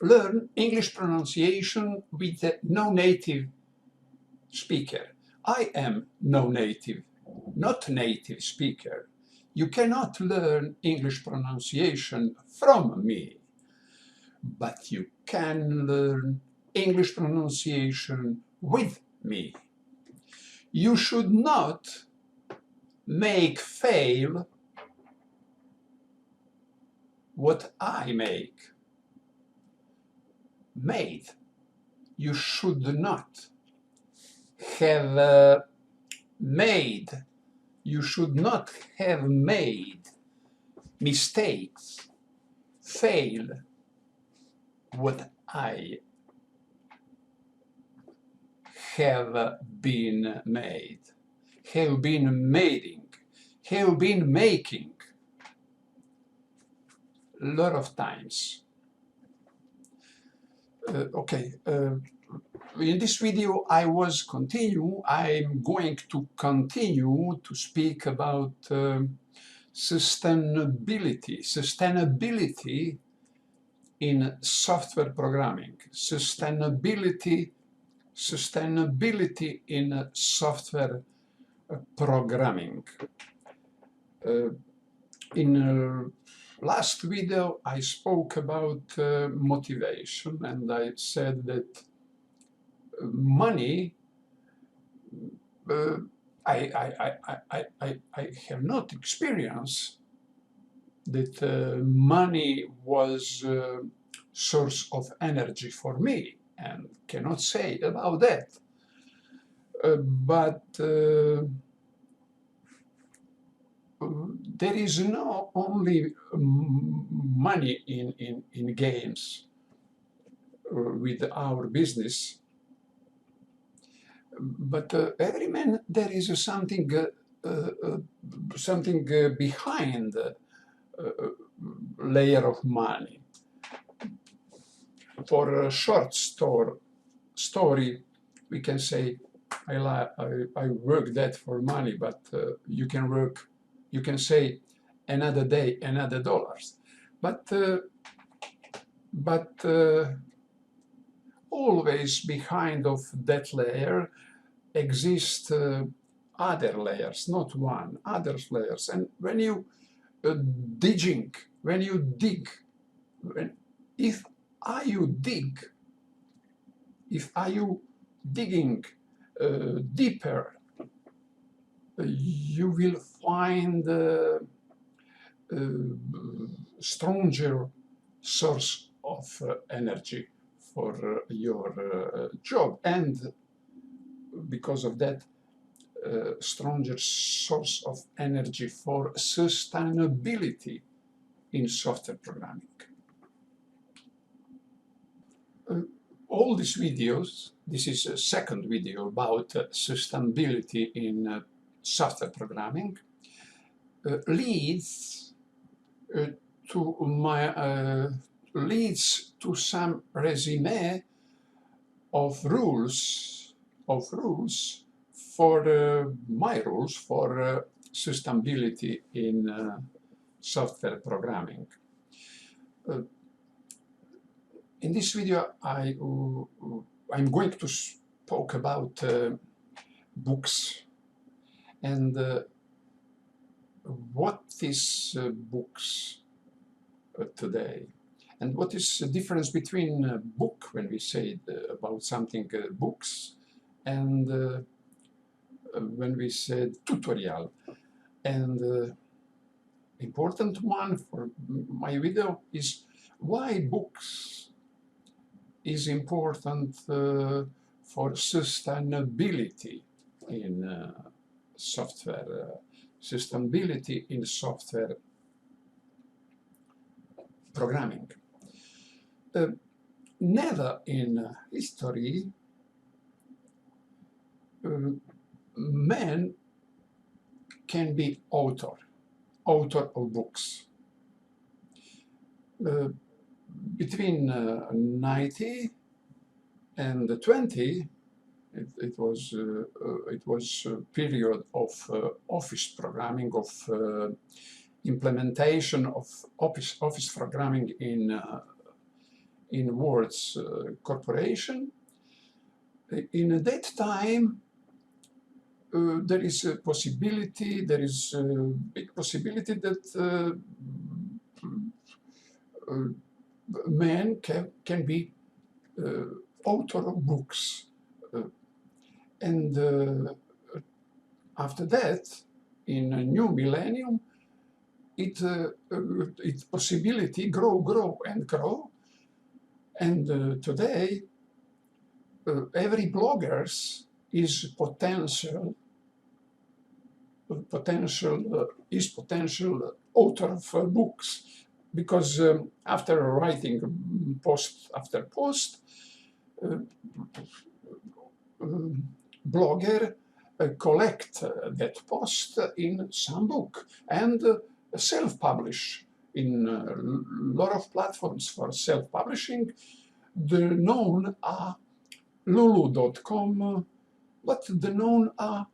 learn English pronunciation with a no native speaker. I am no native, not native speaker. You cannot learn English pronunciation from me, but you can learn English pronunciation with me. You should not make fail what I make. Made. You should not have made. You should not have made mistakes, fail what I have been made, have been making, have been making a lot of times. In this video I'm going to continue to speak about sustainability in software programming, sustainability in software programming. In last video I spoke about motivation, and I said that money, I have not experienced that money was a source of energy for me, and cannot say about that. But there is not only money in games with our business, but every man there is something behind layer of money. For a short story, we can say I work that for money, but you can say another day, another dollars. But always behind of that layer exist other layers, not one, other layers. And when you dig, if are you digging deeper, you will find stronger source of energy for your job, and because of that, stronger source of energy for sustainability in software programming. All these videos, this is a second video about sustainability in software programming, leads to some resume of rules for my rules for sustainability in software programming. In this video, I'm going to talk about books and what is books today, and what is the difference between a book, when we say about something books, and when we said tutorial. And important one for my video is why books is important for sustainability in software, sustainability in software programming. Never in history man can be author of books. Between 90 and 20, it was a period of office programming, of implementation of office programming in Words Corporation. In that time, there is a possibility, there is a big possibility that man can be author of books. And after that, in a new millennium, its possibility grow and grow. And today, every blogger is potential author of books, because after writing post after post, blogger collect that post in some book and self-publish in a lot of platforms for self-publishing. The known are Lulu.com, but the known are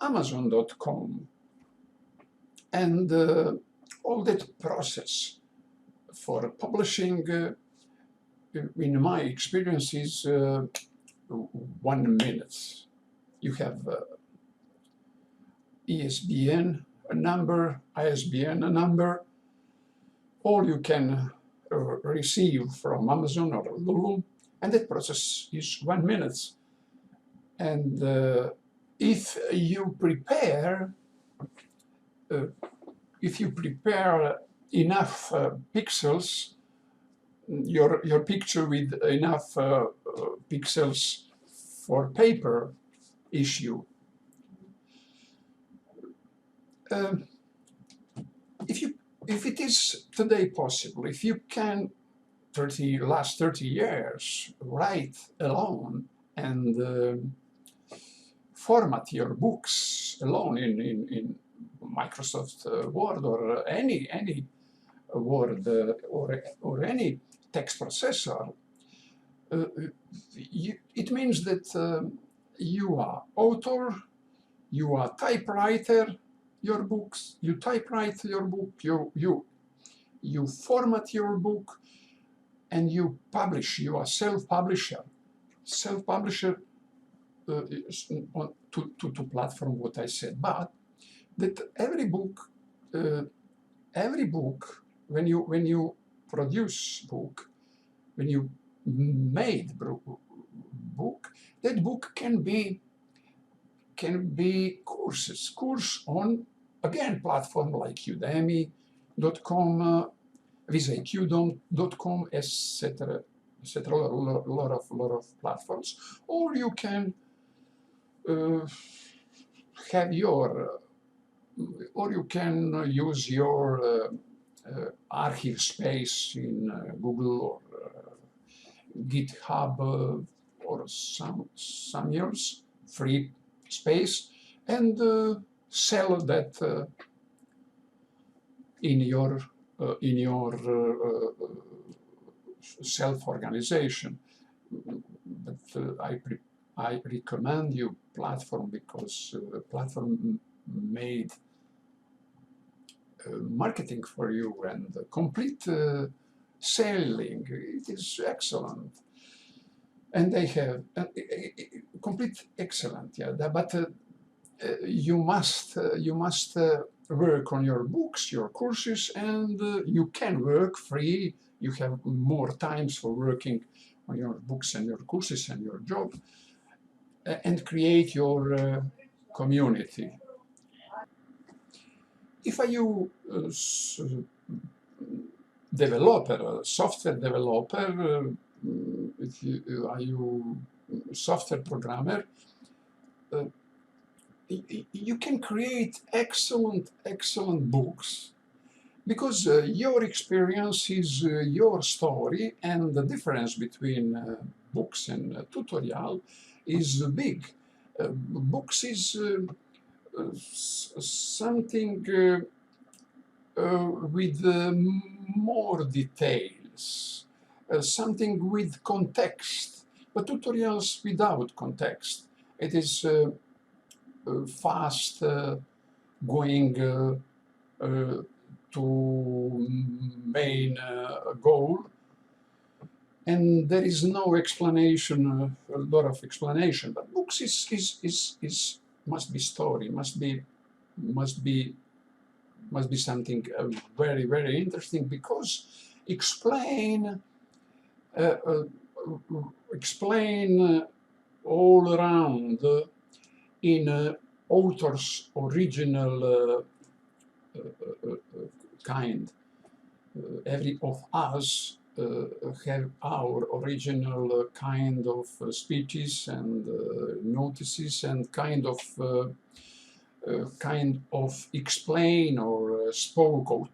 Amazon.com. And all that process for publishing, in my experience, is 1 minute. You have ISBN number, all you can receive from Amazon or Lulu, and that process is 1 minute. And if you prepare enough pixels, your picture with enough pixels for paper issue, if it is today possible, if you can last 30 years write alone and format your books alone in Microsoft Word or any Word or any text processor, it means that you are author, you are typewriter your books, you typewrite your book, you format your book, and you publish. You are self-publisher. Self-publisher to platform what I said, but that every book, when you produce book, when you made book, that book can be course on, again, platform like Udemy.com, visaiq.com, etc., etc. A lot of platforms, or you can use your archive space in Google or GitHub or some yours free space, and sell that in your self-organization. But I recommend you platform, because platform made marketing for you and complete selling. It is excellent, and they have complete excellent. Yeah, but you must work on your books, your courses, and you can work free. You have more times for working on your books and your courses and your job, and create your community. If you developer, software developer, if are you software programmer, you can create excellent books, because your experience is your story, and the difference between books and tutorial is big. Books is something with more details, something with context, but tutorials without context. It is fast going to main goal, and there is no explanation, a lot of explanation. But books is must be story, must be must be something very very interesting, because explain uh, uh, explain all around in author's original kind. Every of us have our original kind of speeches and notices and kind of explain or spoke or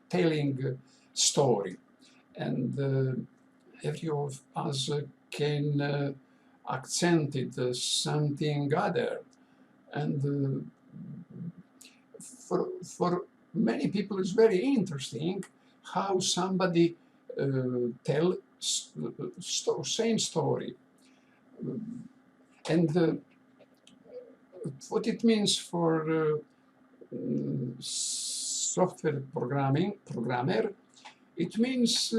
telling story, and every of us can accent it something other, and for many people it's very interesting how somebody tell same story, and what it means for software programmer, it means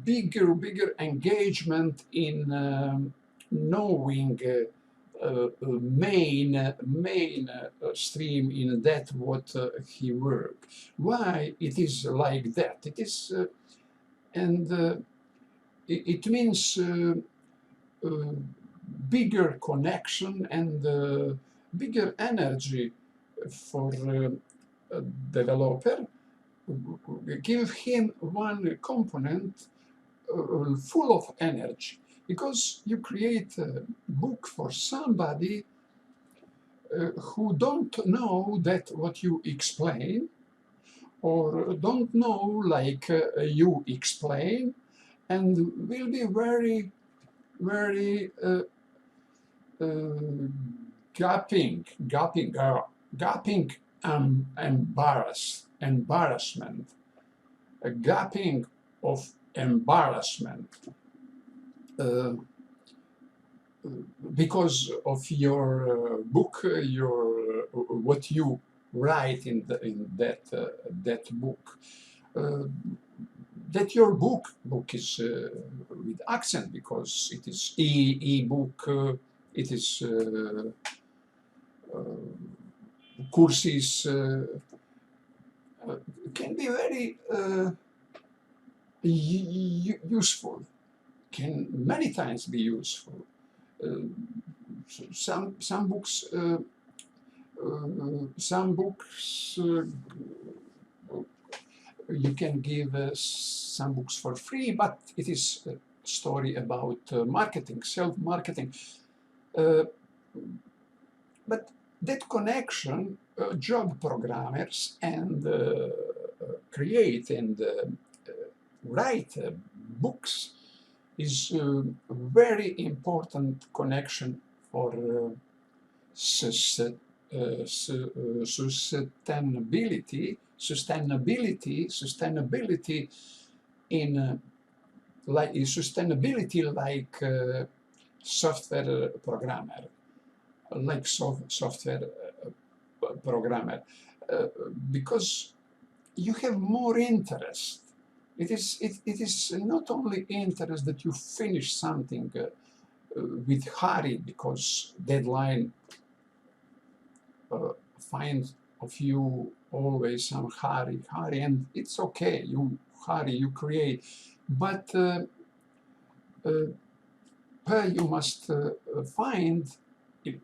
bigger engagement in knowing main stream in that what he work. Why it is like that? It is and it means uh, bigger connection and bigger energy for a developer. Give him one component full of energy, because you create a book for somebody who don't know that what you explain, or don't know like you explain, and will be very very uh, gapping embarrassment, a gapping of embarrassment uh, because of your book, your what you write in that book. Uh, that your book is with accent, because it is e-book, it is uh, courses, can be very useful, can many times be useful. Uh, some books you can give some books for free, but it is a story about marketing, self-marketing. But that connection, job programmers and create and write books is a very important connection for sustainability in like software programmer, like software programmer, because you have more interest. It is not only interest that you finish something with hurry, because deadline find of you always some hurry, and it's okay. You hurry, you create, but you must find. You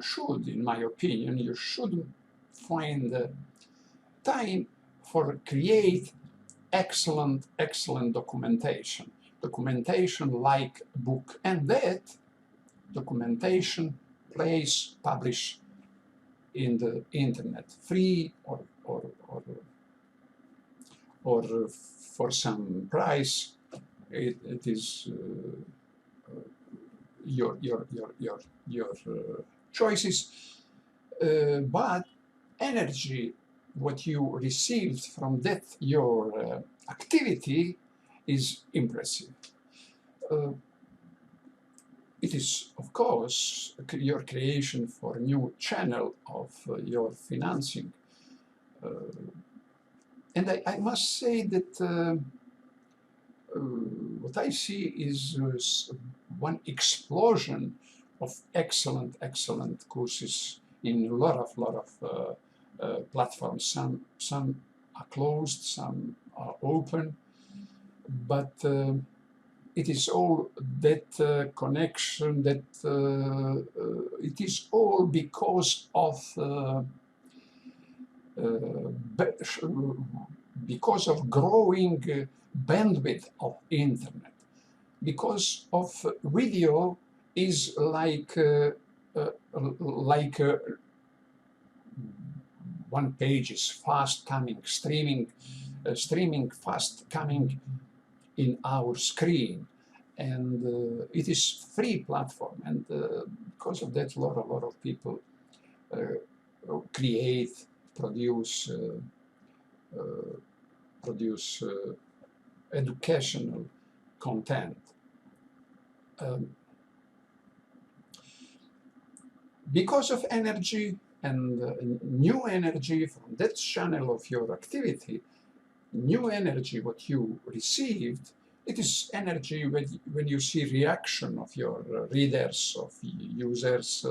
should, in my opinion, you should find time for create excellent documentation like book, and that documentation publish in the internet, free or for some price. It is your choices, but energy what you received from that your activity is impressive. Uh, it is, of course, your creation for a new channel of your financing. And I must say that what I see is one explosion of excellent courses in a lot of platforms. Some are closed, some are open, but it is all that connection, that it is all because of growing bandwidth of internet, because of video is like one page is fast coming, streaming fast coming in our screen, and it is free platform, and because of that, a lot of people create, produce educational content. Because of energy and new energy from that channel of your activity, new energy what you received, it is energy when you see reaction of your readers, of users,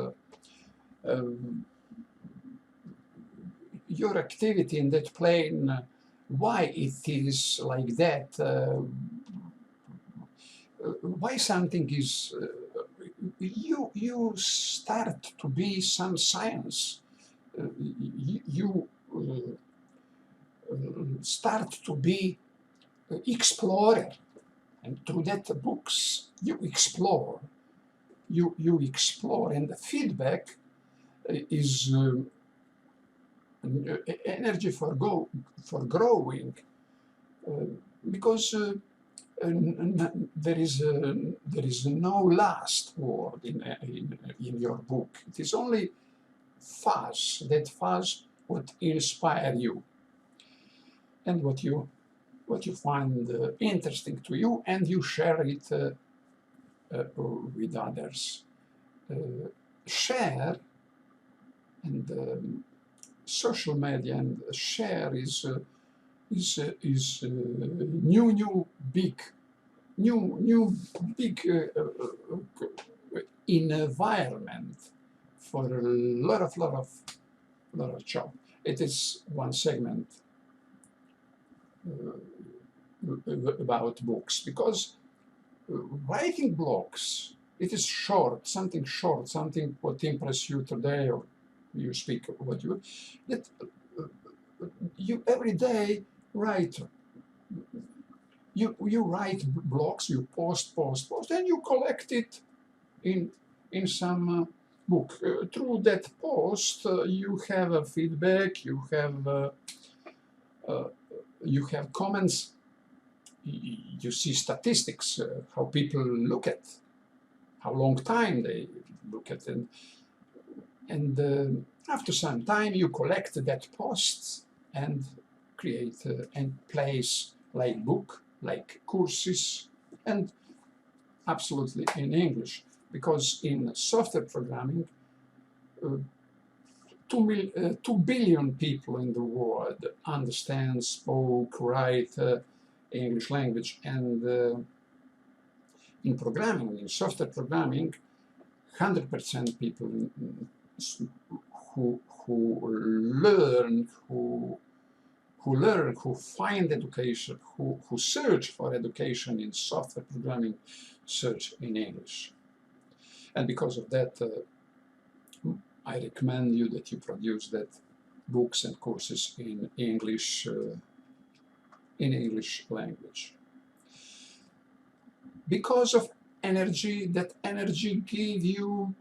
your activity in that plane, why it is like that, why something is, you start to be some science, you start to be explorer, and through that books you explore, and the feedback is energy for growing, because there is no last word in your book. It is only fuzz. That fuzz would inspire you, and what you find interesting to you, and you share it with others. Share and social media and share is new big environment for a lot of job. It is one segment about books, because writing blogs, it is short, something what impress you today, or you speak what you, that you every day write, you write blogs, you post, and you collect it in some book. Through that post, you have a feedback, you have comments, you see statistics, how people look at, how long time they look at, and after some time you collect that posts and create and place like book, like courses, and absolutely in English, because in software programming, 2 billion people in the world understand, spoke, write English language, and in programming, in software programming, 100% people who learn, who find education, who search for education in software programming, search in English. And because of that, I recommend you that you produce that books and courses in English language. Because of energy, that energy give you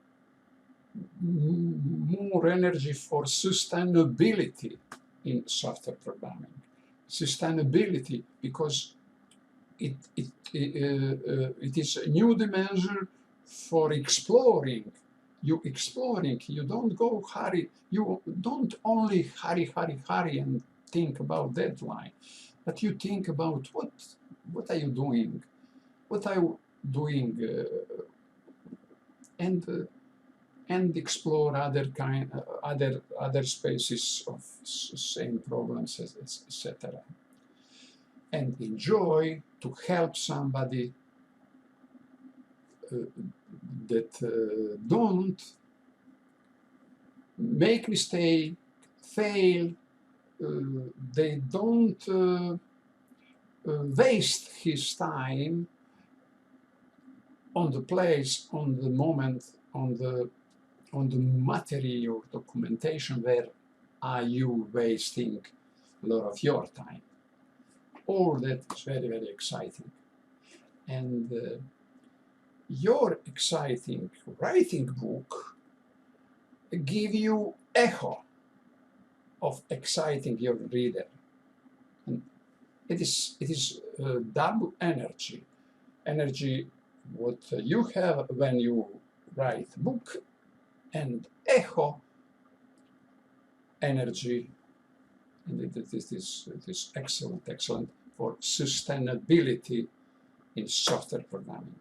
more energy for sustainability in software programming. Sustainability, because it is a new dimension for exploring. You don't go hurry, you don't only hurry and think about deadline, but you think about what are you doing, and explore other spaces of same problems, etc. and enjoy, to help somebody that don't make mistake, fail, they don't waste his time on the place, on the moment, on the material documentation where are you wasting a lot of your time. All that is very, very exciting. And your exciting writing book give you echo of exciting your reader. And it is double energy. Energy what you have when you write book, and echo energy, and it is excellent for sustainability in software programming.